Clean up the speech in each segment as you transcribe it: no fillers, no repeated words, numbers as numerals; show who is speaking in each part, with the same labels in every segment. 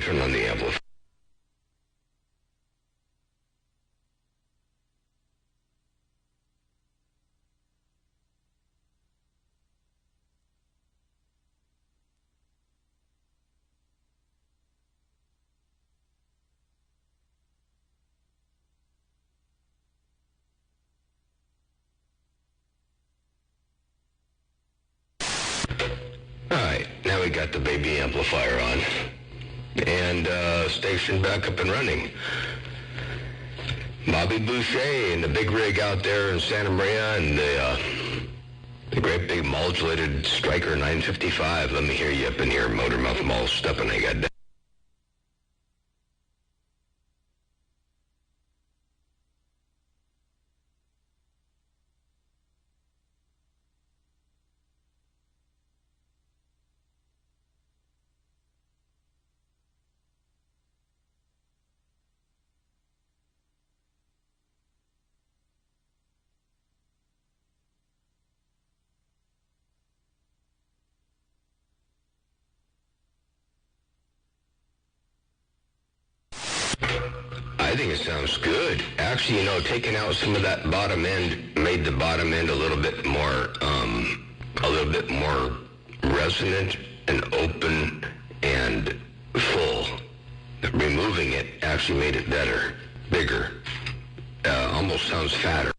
Speaker 1: turn on the amplifier. Alright, now we got the baby amplifier on. And station back up and running. Bobby Booshay and the big rig out there in Santa Maria and the great big modulated Striker 955. Let me hear you up in here, motor mouth mall stepping. I got that. I think it sounds good. Actually, you know, taking out some of that bottom end made the bottom end a little bit more resonant and open and full. Removing it actually made it better, bigger, almost sounds fatter.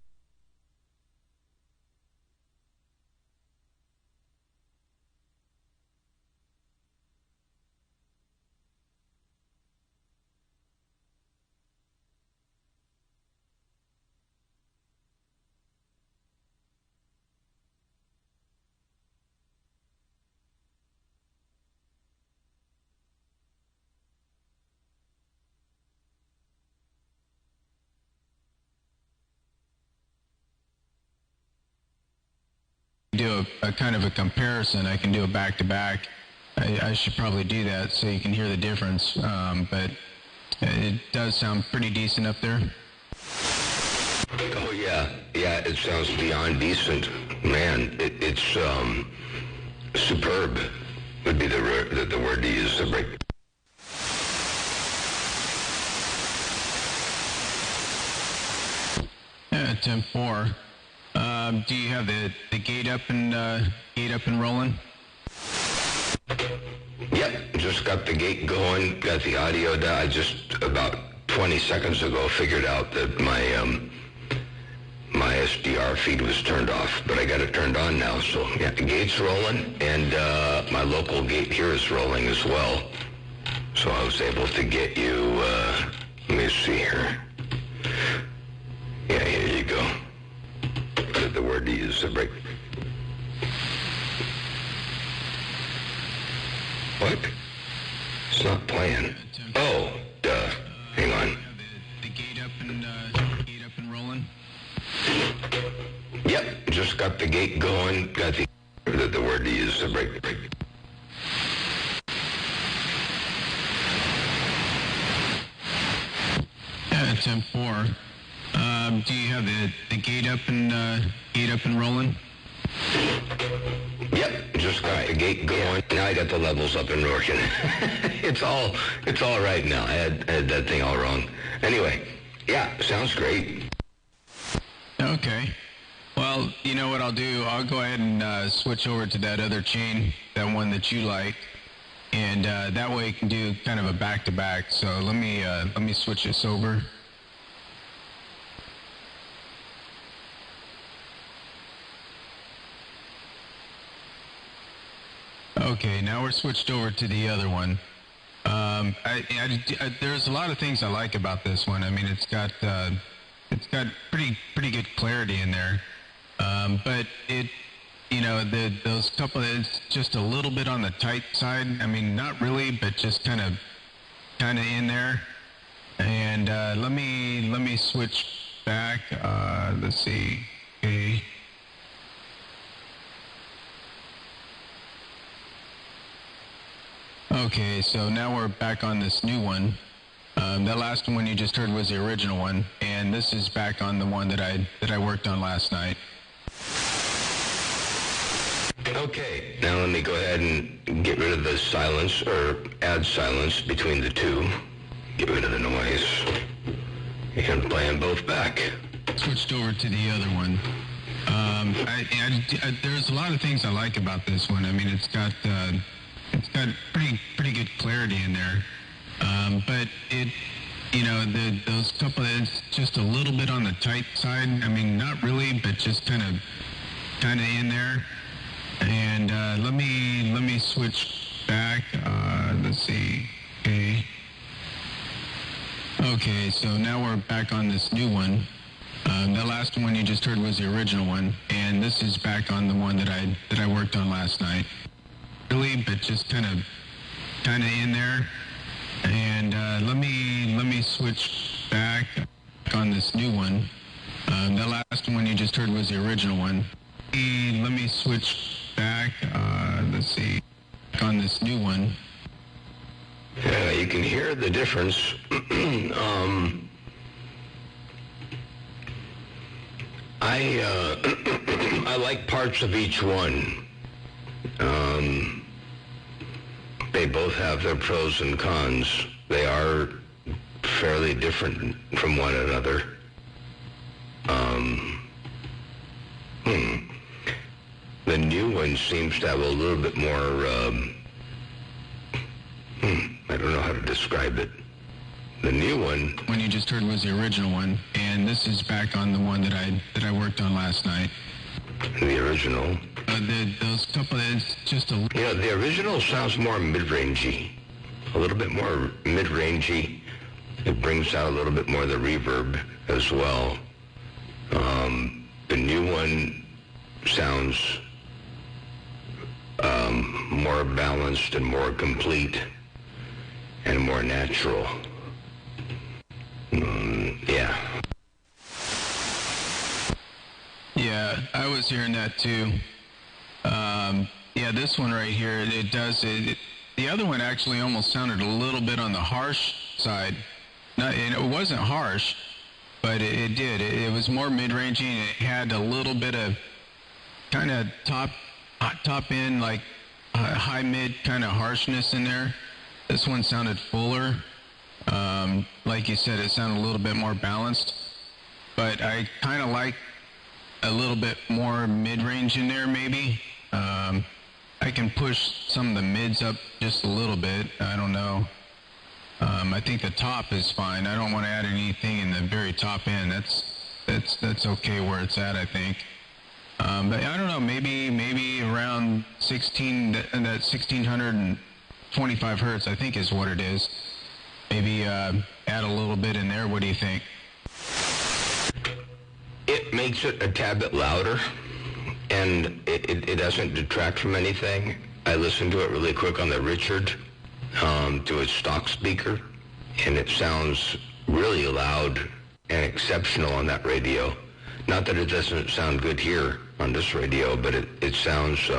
Speaker 2: Do a kind of a comparison. I can do a back-to-back. I should probably do that so you can hear the difference, but it does sound pretty decent up there.
Speaker 1: Oh yeah, it sounds beyond decent. Man, it's superb would be the word to use to break.
Speaker 2: 10-4. Do you have the gate up and rolling?
Speaker 1: Yep, just got the gate going, got the audio down. I just about 20 seconds ago figured out that my SDR feed was turned off, but I got it turned on now. So yeah, the gate's rolling, and my local gate here is rolling as well. So I was able to get you. Let me see here. Yeah, here you go. The word to use to break. What? It's not playing. Oh, duh. Hang on.
Speaker 2: The gate up and rolling.
Speaker 1: Yep, just got the gate going. Got the word to use to break.
Speaker 2: 10-4. Do you have the gate up and rolling?
Speaker 1: Yep, just got the gate going. Now I got the levels up and working. It's all right now. I had that thing all wrong. Anyway, yeah, sounds great.
Speaker 2: Okay. Well, you know what I'll do? I'll go ahead and switch over to that other chain, that one that you like, and that way you can do kind of a back-to-back. So let me switch this over. Okay, now we're switched over to the other one. There's a lot of things I like about this one. I mean, it's got pretty good clarity in there, but those couple, it's just a little bit on the tight side. I mean, not really, but just kind of in there. And let me switch back. Let's see. Okay. Okay, so now we're back on this new one. That last one you just heard was the original one, and this is back on the one that I worked on last night.
Speaker 1: Okay, now let me go ahead and get rid of the silence, or add silence between the two. Get rid of the noise. And play them both back.
Speaker 2: Switched over to the other one. There's a lot of things I like about this one. I mean, it's got pretty good clarity in there. But it, those couple, it's just a little bit on the tight side. I mean, not really, but just kind of in there. And let me switch back. Let's see. Okay, so now we're back on this new one. The last one you just heard was the original one, and this is back on the one that I worked on last night. Really, but just kind of in there. And let me switch back on this new one. The last one you just heard was the original one. Let me switch back. Let's see, on this new one.
Speaker 1: Yeah, you can hear the difference. I like parts of each one. They both have their pros and cons. They are fairly different from one another. The new one seems to have a little bit more, I don't know how to describe it. The new one
Speaker 2: you just heard was the original one, and this is back on the one that I worked on last night.
Speaker 1: The original.
Speaker 2: Those couple, it's just a...
Speaker 1: Yeah, the original sounds more mid-rangey. A little bit more mid-rangey. It brings out a little bit more of the reverb as well. The new one sounds more balanced and more complete and more natural. Yeah.
Speaker 2: Yeah, I was hearing that too. Yeah, this one right here, it does. The other one actually almost sounded a little bit on the harsh side. And it wasn't harsh, but it did. It was more mid-rangey, and it had a little bit of kind of top end, like high mid kind of harshness in there. This one sounded fuller. Like you said, it sounded a little bit more balanced. But I kind of like a little bit more mid-range in there, maybe. I can push some of the mids up just a little bit. I don't know. I think the top is fine. I don't want to add anything in the very top end. That's okay where it's at, I think. But I don't know. Maybe around 1625 hertz, I think is what it is. Maybe add a little bit in there. What do you think?
Speaker 1: It makes it a tad bit louder, and it doesn't detract from anything. I listened to it really quick on the Richard, to its stock speaker, and it sounds really loud and exceptional on that radio. Not that it doesn't sound good here on this radio, but it sounds,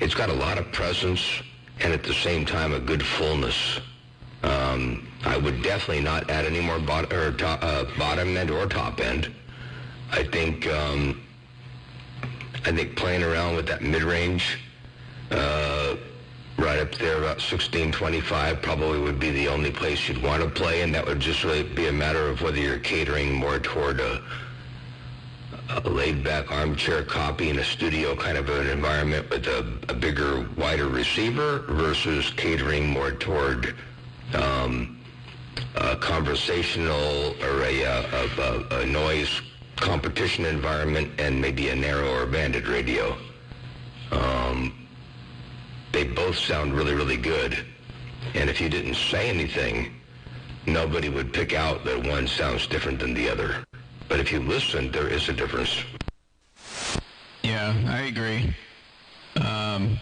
Speaker 1: it's got a lot of presence, and at the same time a good fullness. I would definitely not add any more bottom end or top end. I think playing around with that mid-range, right up there about 1625 probably would be the only place you'd want to play, and that would just really be a matter of whether you're catering more toward a laid-back armchair copy in a studio kind of an environment with a bigger, wider receiver versus catering more toward a conversational or a noise competition environment and maybe a narrow or banded radio. They both sound really, really good. And if you didn't say anything, nobody would pick out that one sounds different than the other. But if you listen, there is a difference.
Speaker 2: Yeah, I agree. And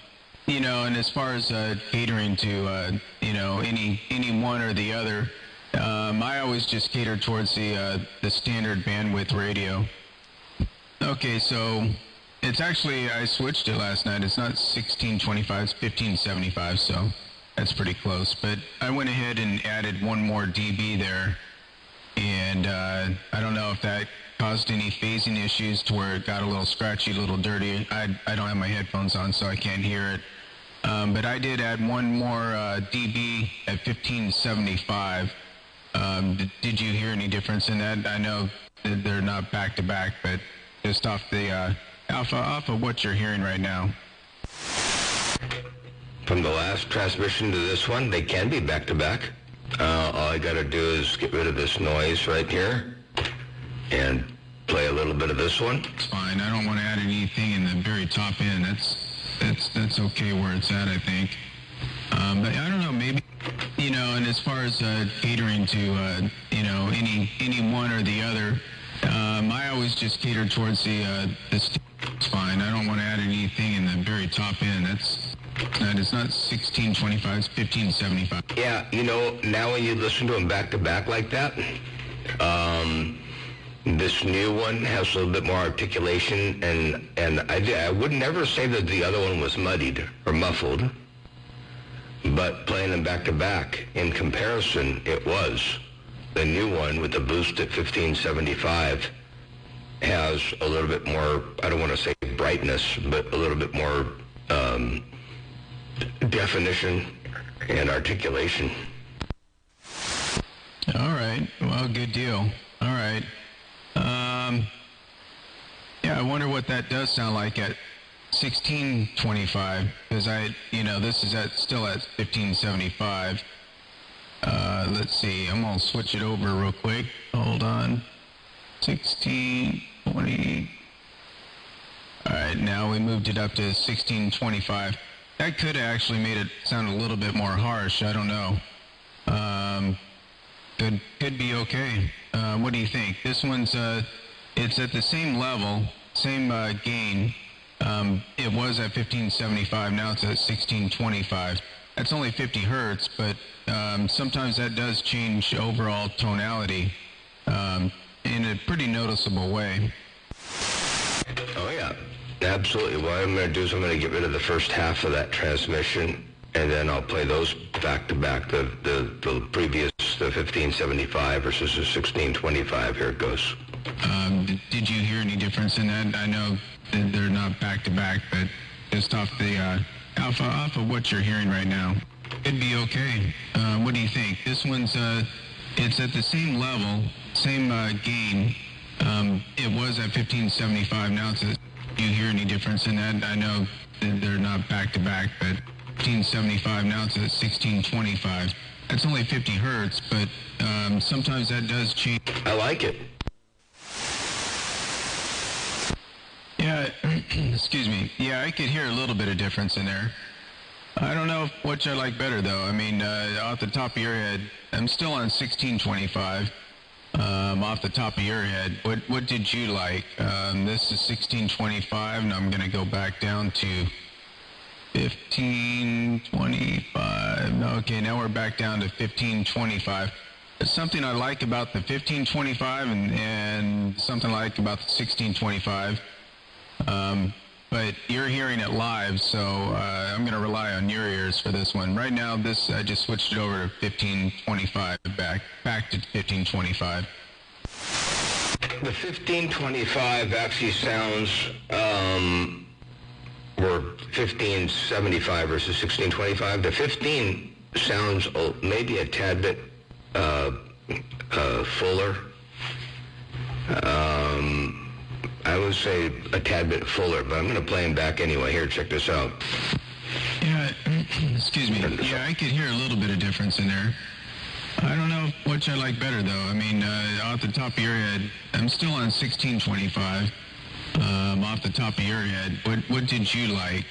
Speaker 2: as far as catering to, any one or the other, I always just cater towards the standard bandwidth radio. Okay, so it's actually, I switched it last night. It's not 1625, it's 1575, so that's pretty close. But I went ahead and added one more dB there. And I don't know if that caused any phasing issues to where it got a little scratchy, a little dirty. I don't have my headphones on, so I can't hear it. But I did add one more dB at 1575. Did you hear any difference in that? I know that they're not back to back, but just off the off of what you're hearing right now.
Speaker 1: From the last transmission to this one, they can be back to back. All I got to do is get rid of this noise right here and play a little bit of this one.
Speaker 2: It's fine. I don't want to add anything in the very top end. That's okay where it's at, I think. But I don't know, maybe, and as far as catering to, any one or the other, I always just cater towards it's fine. I don't want to add anything in the very top end. It's not 1625, it's 1575.
Speaker 1: Yeah, now when you listen to them back to back like that, this new one has a little bit more articulation, and I would never say that the other one was muddied or muffled, but playing them back to back, in comparison, it was. The new one with the boost at 1575 has a little bit more, I don't want to say brightness, but a little bit more definition and articulation.
Speaker 2: All right. Well, good deal. All right. Yeah, I wonder what that does sound like at 1625, because this is still at 1575. Let's see. I'm going to switch it over real quick. Hold on. 1620. All right, now we moved it up to 1625. That could have actually made it sound a little bit more harsh. I don't know. Could be okay. What do you think? This one's it's at the same level, same gain. It was at 1575. Now it's at 1625. That's only 50 hertz, but sometimes that does change overall tonality in a pretty noticeable way.
Speaker 1: Oh yeah, absolutely. What I'm going to do is I'm going to get rid of the first half of that transmission, and then I'll play those back to back. The previous, the 1575 versus the 1625. Here it goes.
Speaker 2: Did you hear any difference in that? I know that they're not back to back, but just off the off of what you're hearing right now, it'd be okay. What do you think? This one's it's at the same level, same gain. It was at 1575. Now it's at. Do you hear any difference in that? I know that they're not back to back, but 1575. Now it's at 1625. That's only 50 hertz, but sometimes that does change.
Speaker 1: I like it.
Speaker 2: Yeah, excuse me. Yeah, I could hear a little bit of difference in there. I don't know which I like better, though. I mean, off the top of your head, I'm still on 1625. Off the top of your head, what did you like? This is 1625, and I'm going to go back down to 1525. Okay, now we're back down to 1525. There's something I like about the 1525 and something I like about the 1625. But you're hearing it live, so I'm going to rely on your ears for this one. Right now, I just switched it over to 1525, back to 1525.
Speaker 1: The 1525 actually sounds, or 1575 versus 1625. The 15 sounds maybe a tad bit fuller. I would say a tad bit fuller, but I'm going to play him back anyway. Here, check this out.
Speaker 2: Yeah, excuse me. Yeah, I could hear a little bit of difference in there. I don't know which I like better, though. I mean, off the top of your head, I'm still on 1625. Off the top of your head, what did you like?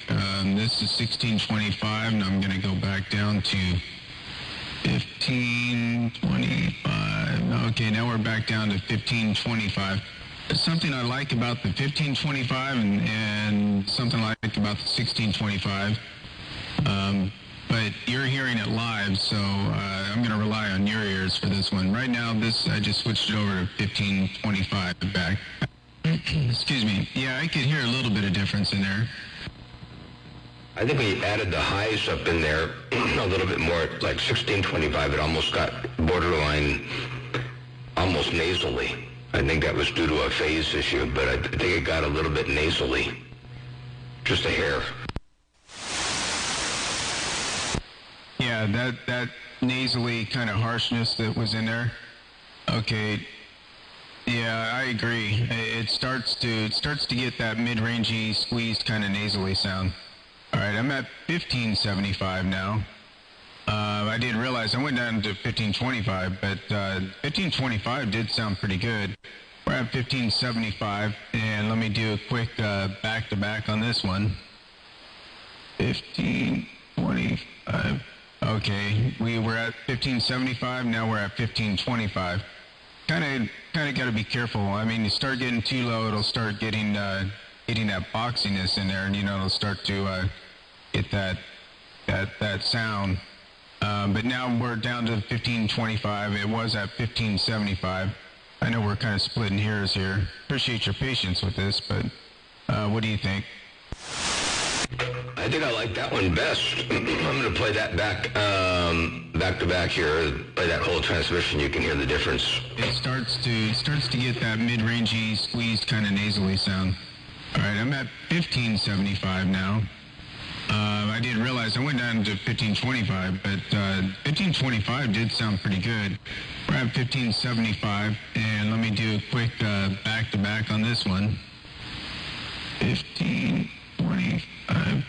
Speaker 2: This is 1625, and I'm going to go back down to 1525. Okay, now we're back down to 1525. There's something I like about the 1525 and something I like about the 1625. But you're hearing it live, so I'm going to rely on your ears for this one. Right now, I just switched it over to 1525 back. Excuse me. Yeah, I could hear a little bit of difference in there.
Speaker 1: I think we added the highs up in there a little bit more, like 1625. It almost got borderline, almost nasally. I think that was due to a phase issue, but I think it got a little bit nasally. Just a hair.
Speaker 2: Yeah, that nasally kind of harshness that was in there. Okay. Yeah, I agree. It starts to get that mid-rangey, squeezed kind of nasally sound. All right, I'm at 1575 now. I didn't realize I went down to 1525, but 1525 did sound pretty good. We're at 1575, and let me do a quick back-to-back on this one. 1525. Okay, we were at 1575, now we're at 1525. Kind of got to be careful. I mean, you start getting too low, it'll start getting that boxiness in there, and it'll start to get that sound. But now we're down to 1525. It was at 1575. I know we're kind of splitting hairs here. Appreciate your patience with this, but what do you think?
Speaker 1: I think I like that one best. I'm going to play that back to back here. Play that whole transmission. You can hear the difference.
Speaker 2: It starts to get that mid-rangey, squeezed kind of nasally sound. All right, I'm at 1575 now. I didn't realize I went down to 1525, but 1525 did sound pretty good. We're at 1575, and let me do a quick back-to-back on this one. 1525.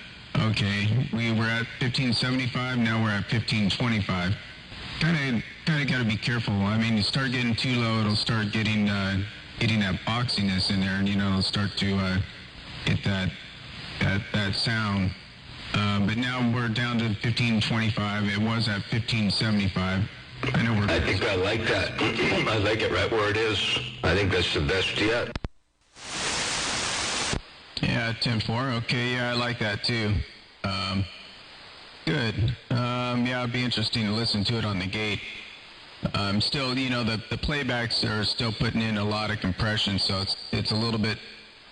Speaker 2: Okay, we were at 1575, now we're at 1525. Kind of got to be careful. I mean, you start getting too low, it'll start getting that boxiness in there, and it'll start to get that sound. But now we're down to 1525. It was at 1575. I
Speaker 1: think I like that. I like it right where it is. I think that's the best yet.
Speaker 2: Yeah, 10-4. Okay, yeah, I like that too. Good. Yeah, it'd be interesting to listen to it on the gate. Still, the playbacks are still putting in a lot of compression, so it's a little bit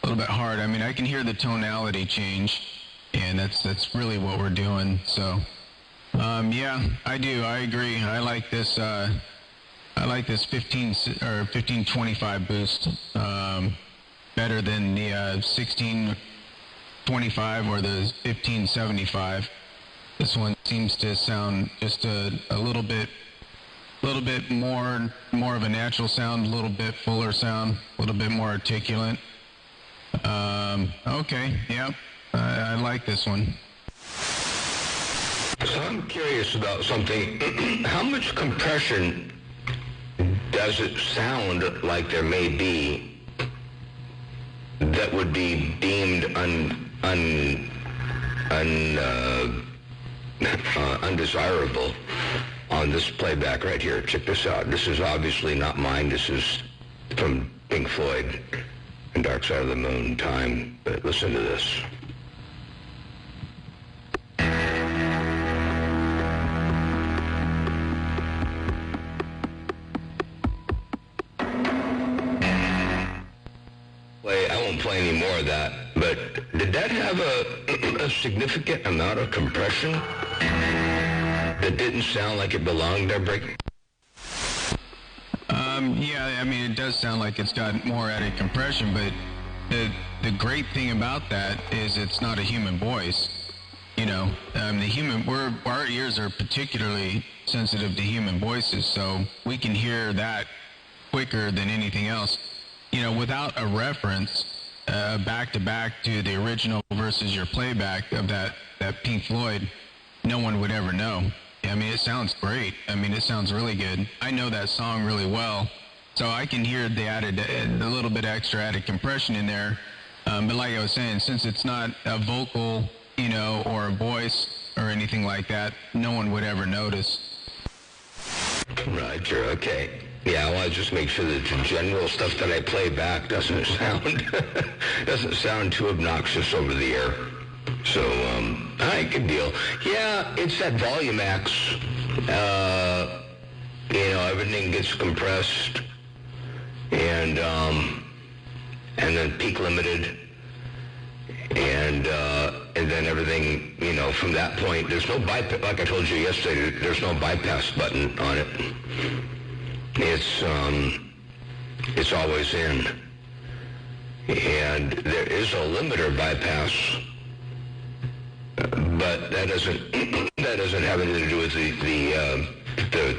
Speaker 2: hard. I mean, I can hear the tonality change, and that's really what we're doing. So, yeah, I do. I agree. I like this. I like this 1525 boost better than the 1625 or the 1575. This one seems to sound just a little bit more of a natural sound, a little bit fuller sound, a little bit more articulate. Okay, yeah, I like this one.
Speaker 1: So I'm curious about something. How much compression does it sound like there may be that would be deemed undesirable on this playback right here? Check this out. This is obviously not mine. This is from Pink Floyd and Dark Side of the Moon time. But listen to this. I won't play any more of that, but did that have a significant amount of compression that didn't sound like it belonged there, Break?
Speaker 2: Yeah, I mean, it does sound like it's got more added compression, but the great thing about that is it's not a human voice. Our ears are particularly sensitive to human voices, so we can hear that quicker than anything else. Without a reference back-to-back to the original versus your playback of that Pink Floyd, no one would ever know. I mean, it sounds great. I mean, it sounds really good. I know that song really well, so I can hear the a little bit extra added compression in there. But like I was saying, since it's not a vocal, or a voice or anything like that, no one would ever notice.
Speaker 1: Roger, okay. Yeah, I want to just make sure that the general stuff that I play back doesn't sound too obnoxious over the air. So, all right, good deal. Yeah, it's that volume X. Everything gets compressed, and then peak limited, and then everything. From that point, there's no bypass. Like I told you yesterday, there's no bypass button on it. It's always in. And there is a limiter bypass, but that doesn't have anything to do with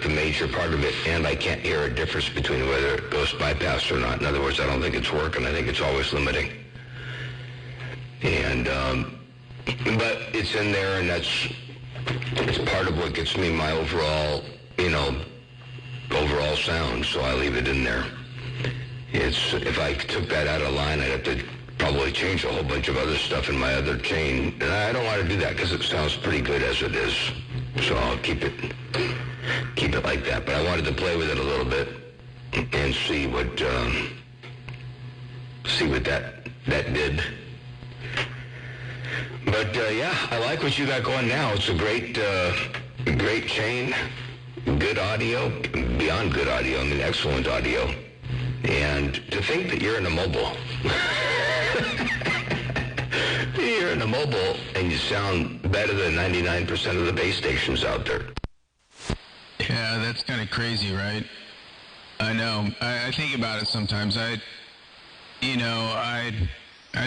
Speaker 1: the major part of it, and I can't hear a difference between whether it goes bypass or not. In other words, I don't think it's working. I think it's always limiting. And but it's in there, and it's part of what gets me my overall sound. So I leave it in there. If I took that out of line, I'd have to probably change a whole bunch of other stuff in my other chain, and I don't want to do that because it sounds pretty good as it is. So I'll keep it like that. But I wanted to play with it a little bit and see what that did. But yeah, I like what you got going now. It's a great chain, good audio, beyond good audio. I mean, excellent audio. And to think that you're in a mobile, you're in a mobile and you sound better than 99% of the base stations out there.
Speaker 2: Yeah, that's kind of crazy, right? I know. I think about it sometimes. I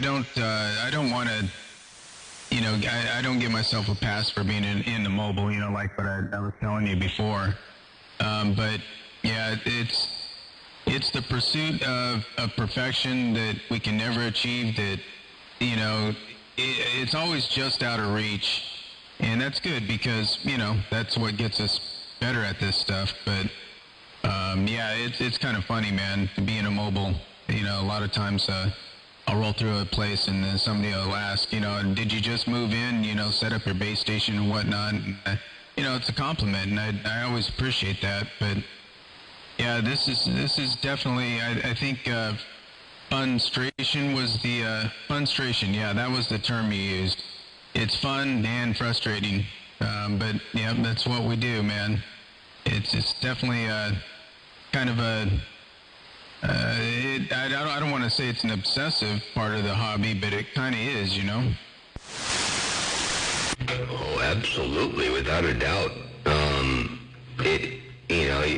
Speaker 2: don't want to, I don't give myself a pass for being in the mobile, like what I was telling you before. But yeah, it's the pursuit of perfection that we can never achieve, that, it's always just out of reach. And that's good because, that's what gets us better at this stuff. But, yeah, it's kind of funny, man, to be in a mobile. A lot of times I'll roll through a place and then somebody will ask, did you just move in, set up your base station and whatnot. And, it's a compliment, and I always appreciate that. But yeah, this is definitely, I think funstration was the funstration. Yeah, that was the term you used. It's fun and frustrating, but yeah, that's what we do, man. It's definitely kind of a. I don't want to say it's an obsessive part of the hobby, but it kind of is,
Speaker 1: Oh, absolutely, without a doubt.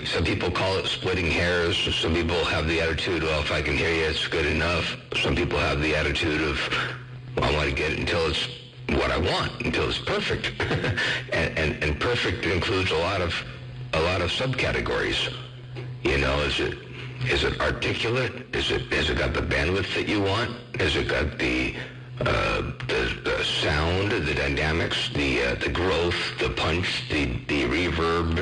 Speaker 1: Some people call it splitting hairs. Some people have the attitude, well, if I can hear you, it's good enough. Some people have the attitude of, well, I want to get it until it's what I want, until it's perfect. and perfect includes a lot of subcategories. Is it articulate? Has it got the bandwidth that you want? Has it got the sound, the dynamics, the growth, the punch, the reverb,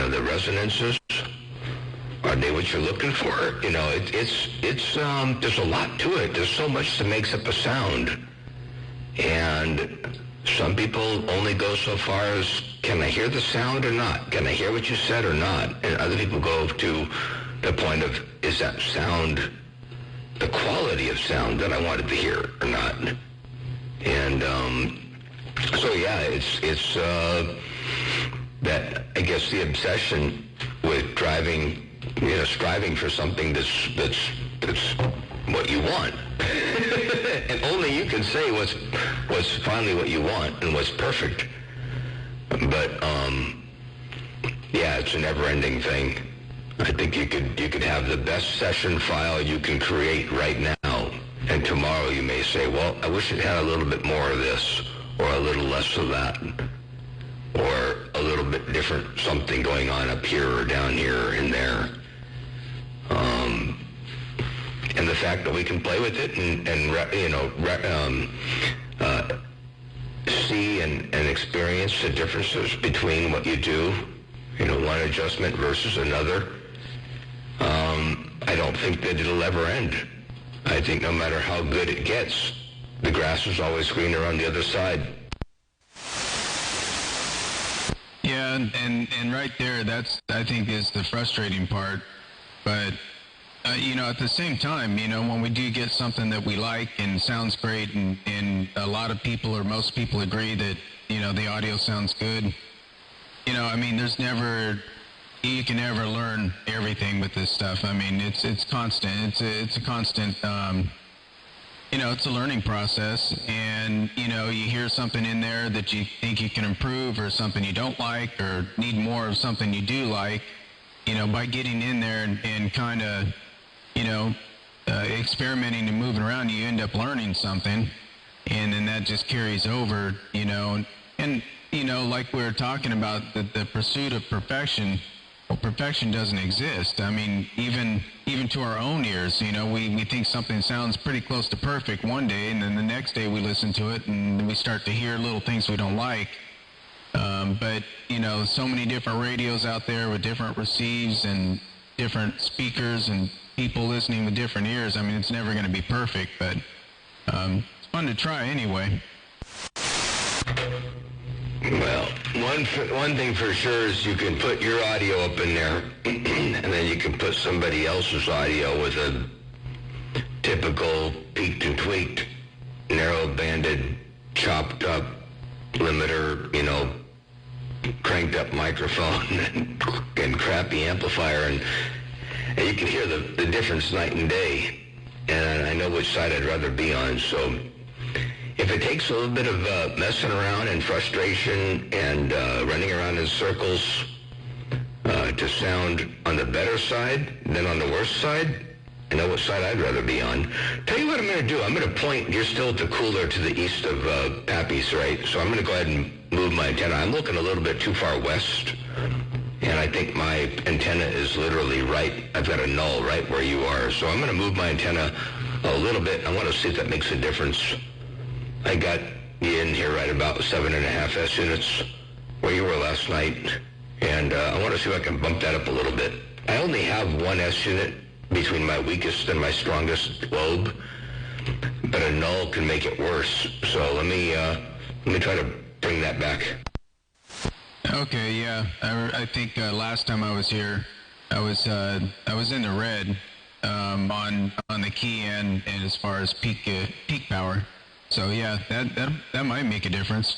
Speaker 1: the resonances? Are they what you're looking for? It's there's a lot to it. There's so much that makes up a sound, and some people only go so far as, can I hear the sound or not? Can I hear what you said or not? And other people go to the point of, is that sound the quality of sound that I wanted to hear or not? And so yeah, it's that, I guess, the obsession with driving, striving for something that's what you want. And only you can say what's finally what you want and what's perfect. But yeah, it's a never-ending thing. I think you could have the best session file you can create right now, and tomorrow you may say, well, I wish it had a little bit more of this, or a little less of that, or a little bit different something going on up here or down here and there. And the fact that we can play with it and see and experience the differences between what you do, one adjustment versus another, I don't think that it'll ever end. I think no matter how good it gets, the grass is always greener on the other side.
Speaker 2: Yeah, and right there, that's, I think, is the frustrating part. But at the same time, when we do get something that we like and sounds great, and a lot of people or most people agree that, the audio sounds good, there's never, you can never learn everything with this stuff. It's constant. It's a constant, it's a learning process. And, you hear something in there that you think you can improve, or something you don't like, or need more of something you do like. by getting in there and kind of, experimenting and moving around, you end up learning something, and then that just carries over, and like we were talking about the pursuit of perfection. Well, perfection doesn't exist. I mean, even to our own ears, we think something sounds pretty close to perfect one day, and then the next day we listen to it and we start to hear little things we don't like. But so many different radios out there with different receives and different speakers and people listening with different ears. I mean, it's never going to be perfect, but it's fun to try anyway.
Speaker 1: Well, one thing for sure is you can put your audio up in there, and then you can put somebody else's audio with a typical peaked and tweaked, narrow-banded, chopped up limiter, cranked up microphone and crappy amplifier, and you can hear the difference night and day. And I know which side I'd rather be on, so if it takes a little bit of messing around and frustration and running around in circles to sound on the better side than on the worse side, I know what side I'd rather be on. Tell you what I'm going to do. I'm going to point. You're still at the cooler to the east of Pappy's, right? So I'm going to go ahead and move my antenna. I'm looking a little bit too far west, and I think my antenna is literally right. I've got a null right where you are. So I'm going to move my antenna a little bit. I want to see if that makes a difference. I got you in here right about 7.5 S units where you were last night, and I want to see if I can bump that up a little bit. I only have one S unit between my weakest and my strongest lobe, but a null can make it worse. So let me try to bring that back.
Speaker 2: Okay, yeah. I think last time I was here, I was in the red on the key and as far as peak power. So yeah, that might make a difference.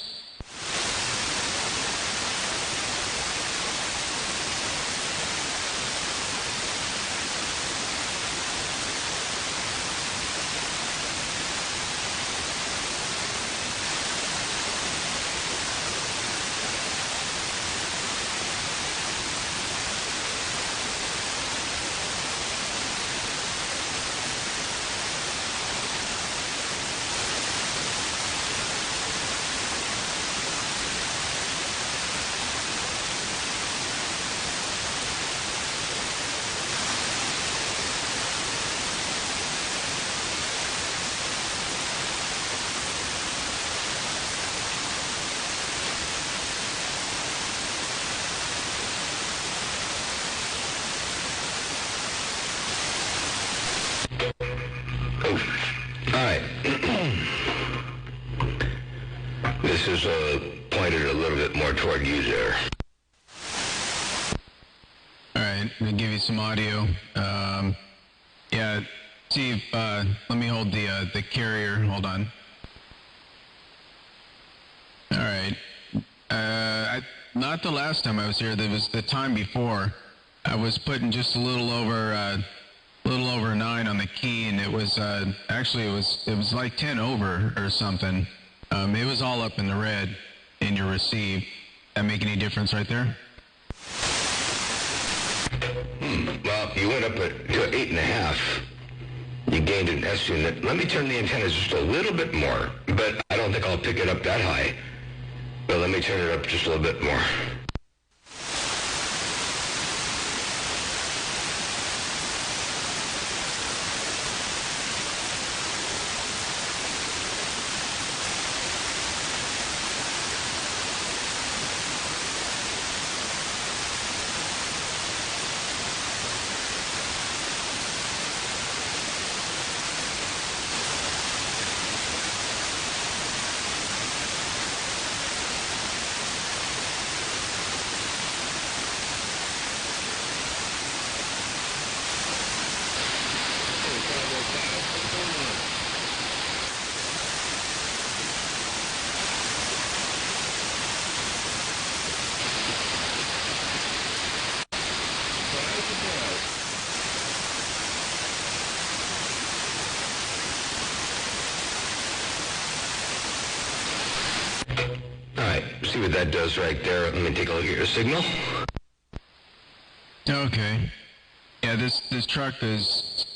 Speaker 2: This is pointed a little bit more toward you there. All right, I'm going to give you some audio. Yeah, see if, let me hold the carrier. Hold on. All right. Not the last time I was here. There was the time before. I was putting just a little over 9 on the key, and it was actually it was like 10 over or something. It was all up in the red in your receive. That make any difference right there?
Speaker 1: Well, you went up to 8.5. You gained an S unit. Let me turn the antenna just a little bit more, but I don't think I'll pick it up that high. But let me turn it up just a little bit more. See what that does right there. Let me take a look at your signal.
Speaker 2: Okay. Yeah, this truck it's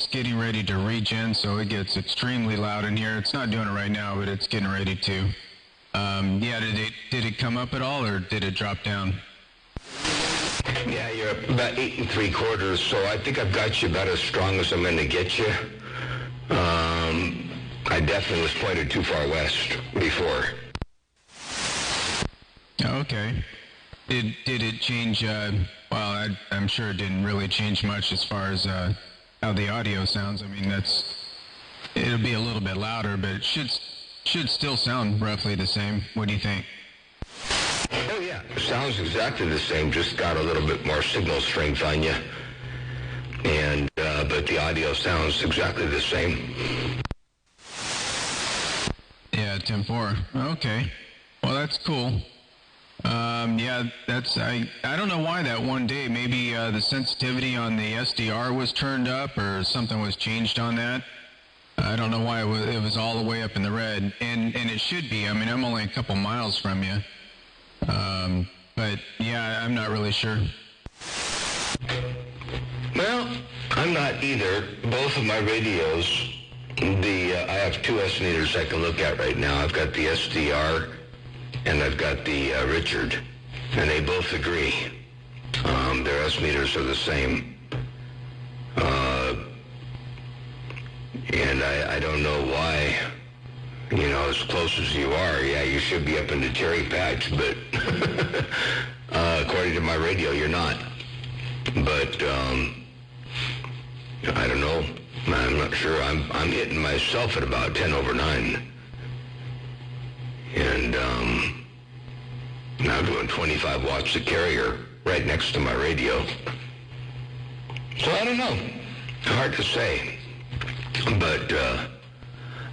Speaker 2: getting ready to regen, so it gets extremely loud in here. It's not doing it right now, but it's getting ready to. Yeah, did it come up at all, or did it drop down?
Speaker 1: Yeah, you're about 8 3/4, so I think I've got you about as strong as I'm going to get you. I definitely was pointed too far west before.
Speaker 2: Okay. Did it change? Well, I'm sure it didn't really change much as far as how the audio sounds. I mean, it'll be a little bit louder, but it should still sound roughly the same. What do you think?
Speaker 1: Oh yeah, it sounds exactly the same. Just got a little bit more signal strength on you, and but the audio sounds exactly the same.
Speaker 2: Yeah, 10.4. Okay. Well, that's cool. Yeah, I don't know why that one day, maybe the sensitivity on the SDR was turned up or something was changed on that. I don't know why it was all the way up in the red, and it should be. I mean, I'm only a couple miles from you. But yeah, I'm not really sure.
Speaker 1: Well, I'm not either. Both of my radios, I have two S meters I can look at right now. I've got the SDR and I've got the Richard, and they both agree. Their S meters are the same. And I don't know why, as close as you are, yeah, you should be up in the cherry patch, but according to my radio, you're not. But I don't know. I'm not sure. I'm hitting myself at about 10 over 9. And now I'm doing 25 watts of carrier right next to my radio. So I don't know. Hard to say. But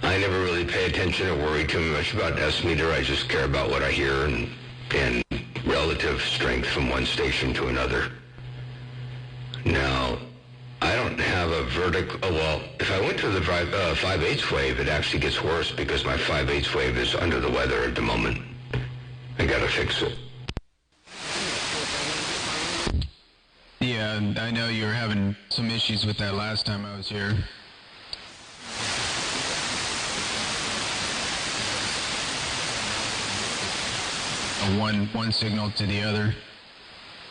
Speaker 1: I never really pay attention or worry too much about S meter. I just care about what I hear and relative strength from one station to another. Now, I don't have a vertical. Well, if I went to the 5/8 wave, it actually gets worse because my 5/8 wave is under the weather at the moment. I gotta fix it.
Speaker 2: Yeah, I know you were having some issues with that last time I was here. One signal to the other.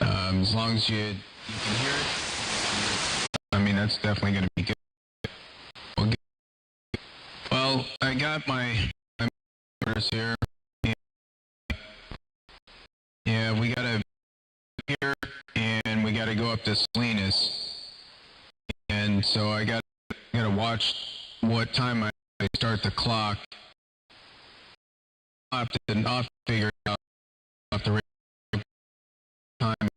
Speaker 2: As long as you can hear it, I mean, that's definitely going to be good. Well, I got my orders here. Yeah, we got to here, and we got to go up to Salinas. And so I got to watch what time I start the clock. I'll figure it out the right time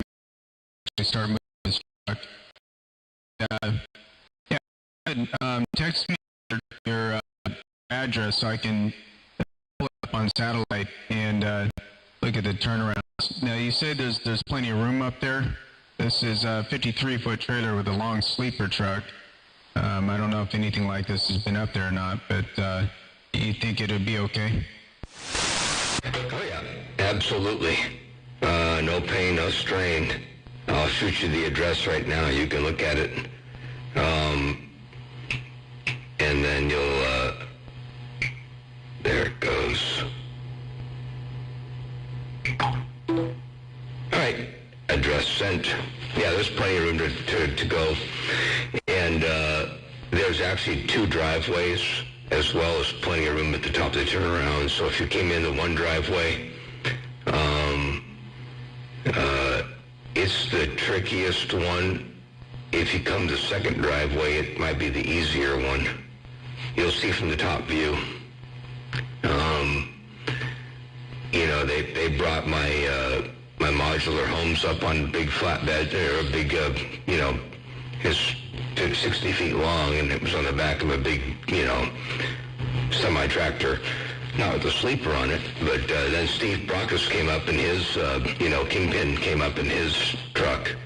Speaker 2: to start moving this truck. Yeah, text me your address so I can pull it up on satellite and look at the turnarounds. Now, you say there's plenty of room up there. This is a 53-foot trailer with a long sleeper truck. I don't know if anything like this has been up there or not, but you think it would be okay?
Speaker 1: Oh, yeah, absolutely. No pain, no strain. I'll shoot you the address right now. You can look at it. And then you'll, there it goes. All right, address sent. Yeah, there's plenty of room to go. And there's actually two driveways, as well as plenty of room at the top of the turnaround. So if you came in the one driveway, it's the trickiest one. If you come the second driveway, it might be the easier one. You'll see from the top view. They brought my modular homes up on big flatbed, or a big, it's 60 feet long, and it was on the back of a big, semi-tractor. Not with the sleeper on it, but then Steve Broncos came up in his, Kingpin came up in his truck.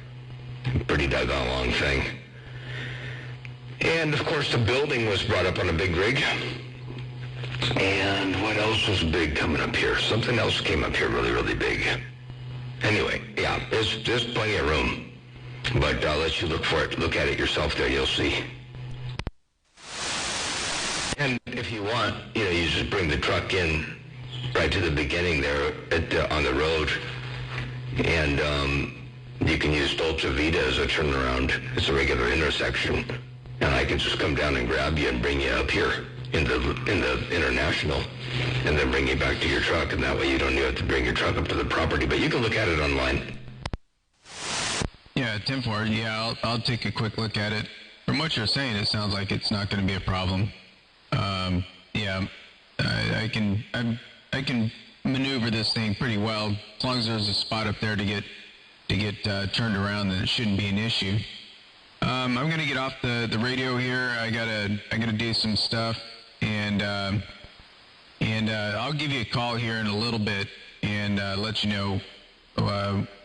Speaker 1: Pretty doggone long thing. And, of course, the building was brought up on a big rig. And what else was big coming up here? Something else came up here really, really big. Anyway, yeah, there's plenty of room. But I'll let you look for it. Look at it yourself there. You'll see. And if you want, you just bring the truck in right to the beginning there on the road. And you can use Dolce Vita as a turnaround. It's a regular intersection. And I can just come down and grab you and bring you up here in the International and then bring you back to your truck. And that way you don't have to bring your truck up to the property. But you can look at it online.
Speaker 2: Yeah, Tim Ford. Yeah, I'll take a quick look at it. From what you're saying, it sounds like it's not going to be a problem. Yeah, I can maneuver this thing pretty well as long as there's a spot up there to get turned around. Then it shouldn't be an issue. I'm gonna get off the radio here. I gotta do some stuff, and I'll give you a call here in a little bit and let you know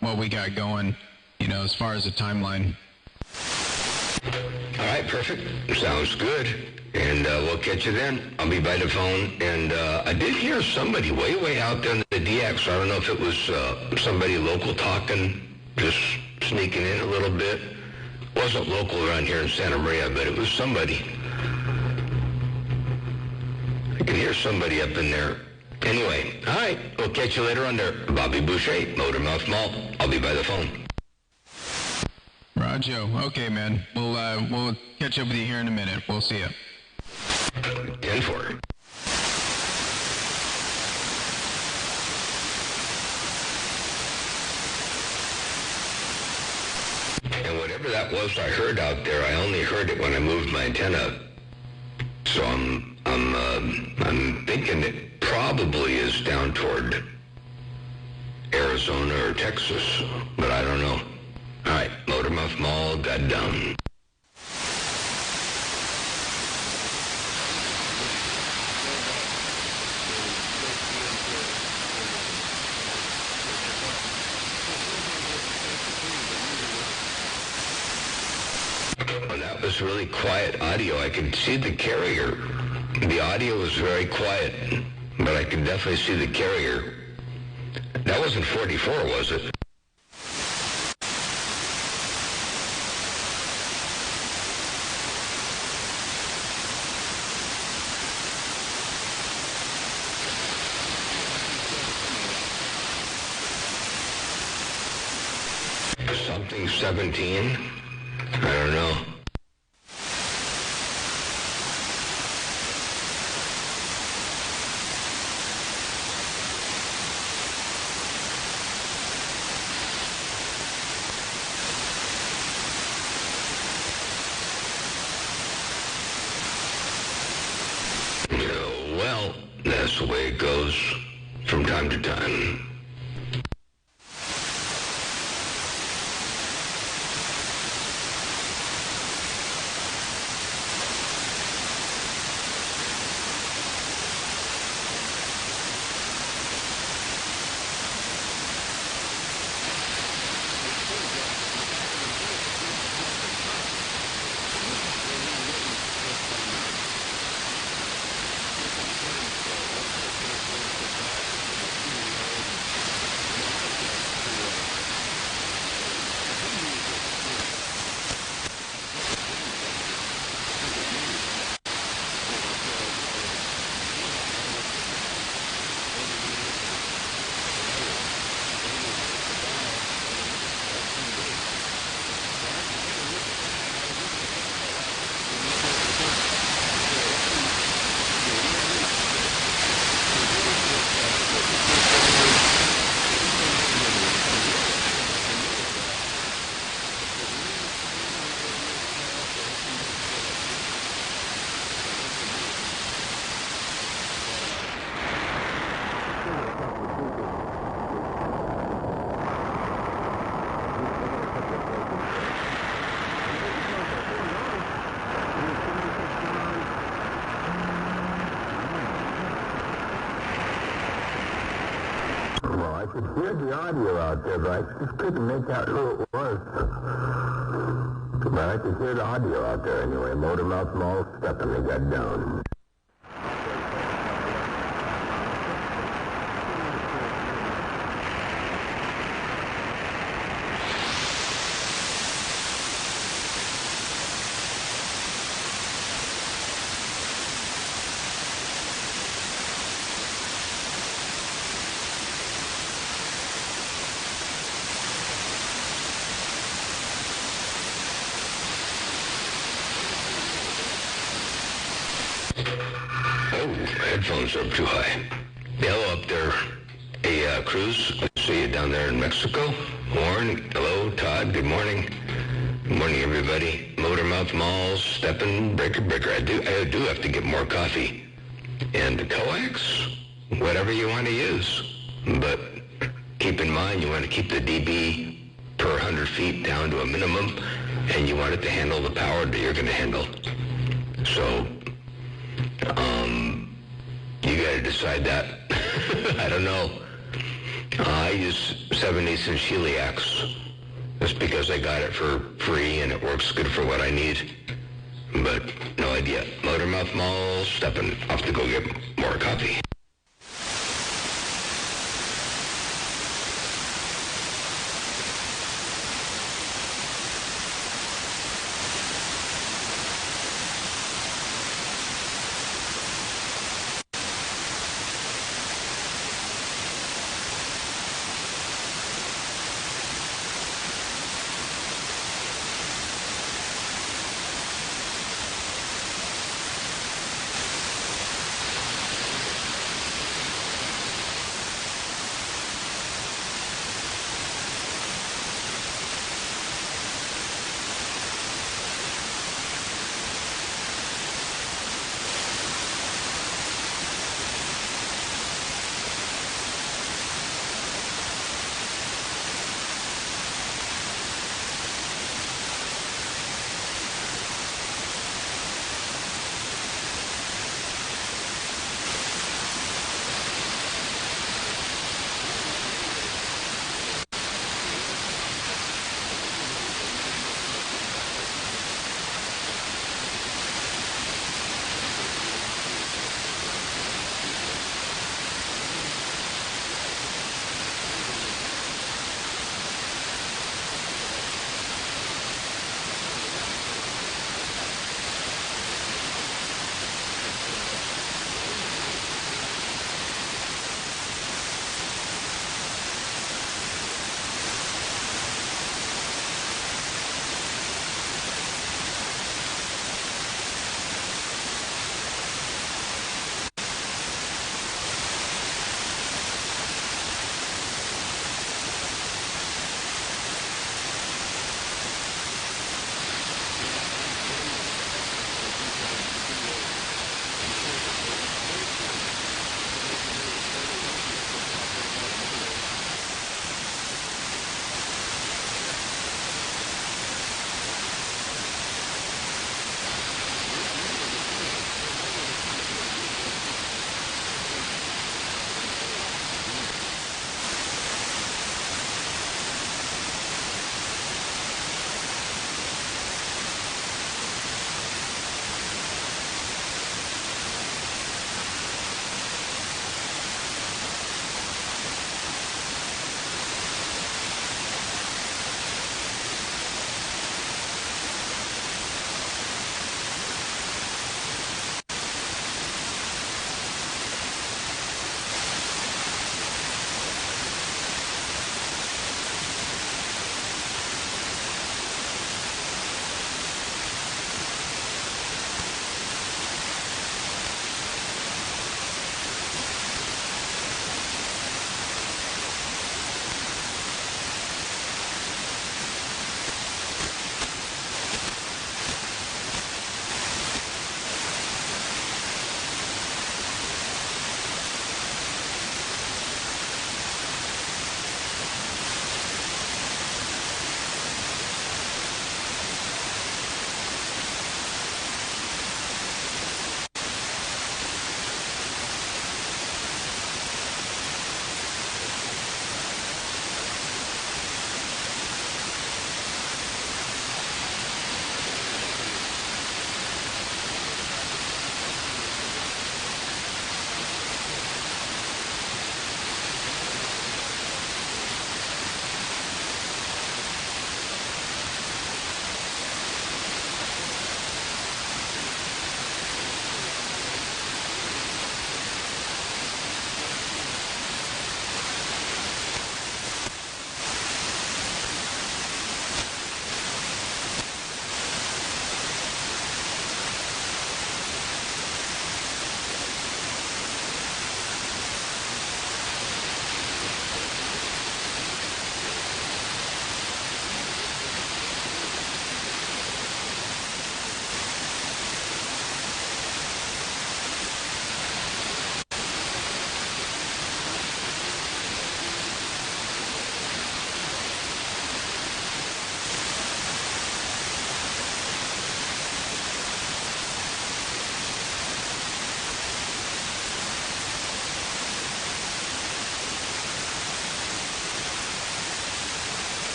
Speaker 2: what we got going. As far as the timeline.
Speaker 1: All right, perfect. Sounds good. And we'll catch you then. I'll be by the phone. And I did hear somebody way out there in the DX. I don't know if it was somebody local talking, just sneaking in a little bit. Wasn't local around here in Santa Maria, but it was somebody. I could hear somebody up in there. Anyway, all right. We'll catch you later on there. Bobby Boushay, Motormouth Mall. I'll be by the phone.
Speaker 2: Roger. Okay, man. We'll catch up with you here in a minute. We'll see you.
Speaker 1: 10-4. And whatever that was I heard out there, I only heard it when I moved my antenna. So I'm thinking it probably is down toward Arizona or Texas, but I don't know. All right, Motormouth Mall got done. Well, that was really quiet audio. I could see the carrier. The audio was very quiet, but I could definitely see the carrier. That wasn't 44, was it? Something 17? I don't know. Well, that's the way it goes from time to time. Well, I could hear the audio out there, but I just couldn't make out who it was. But I could hear the audio out there anyway. Motormouth Mall stepping, they got down. Oh, headphones are too high. Hello up there. Hey, Cruz, I see you down there in Mexico. Warren, hello. Todd, good morning. Good morning, everybody. Motormouth Malls, Steppin', Breaker. I do have to get more coffee. And the coax, whatever you want to use. But keep in mind, you want to keep the dB per 100 feet down to a minimum, and you want it to handle the power that you're going to handle. So, you got to decide that. I don't know. I use 7/8 inch Heliax. That's because I got it for free and it works good for what I need. But no idea. Motormouth Mall, stepping off to go get more coffee.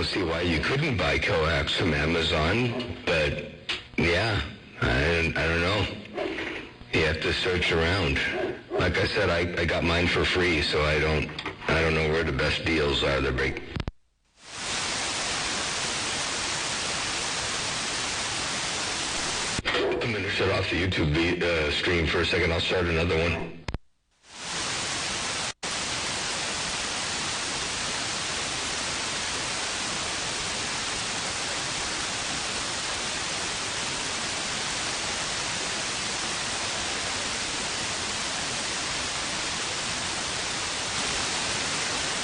Speaker 1: don't see why you couldn't buy coax from Amazon, but yeah, I don't know. You have to search around. Like I said, I got mine for free, so I don't know where the best deals are. They're break. I'm gonna shut off the YouTube stream for a second. I'll start another one.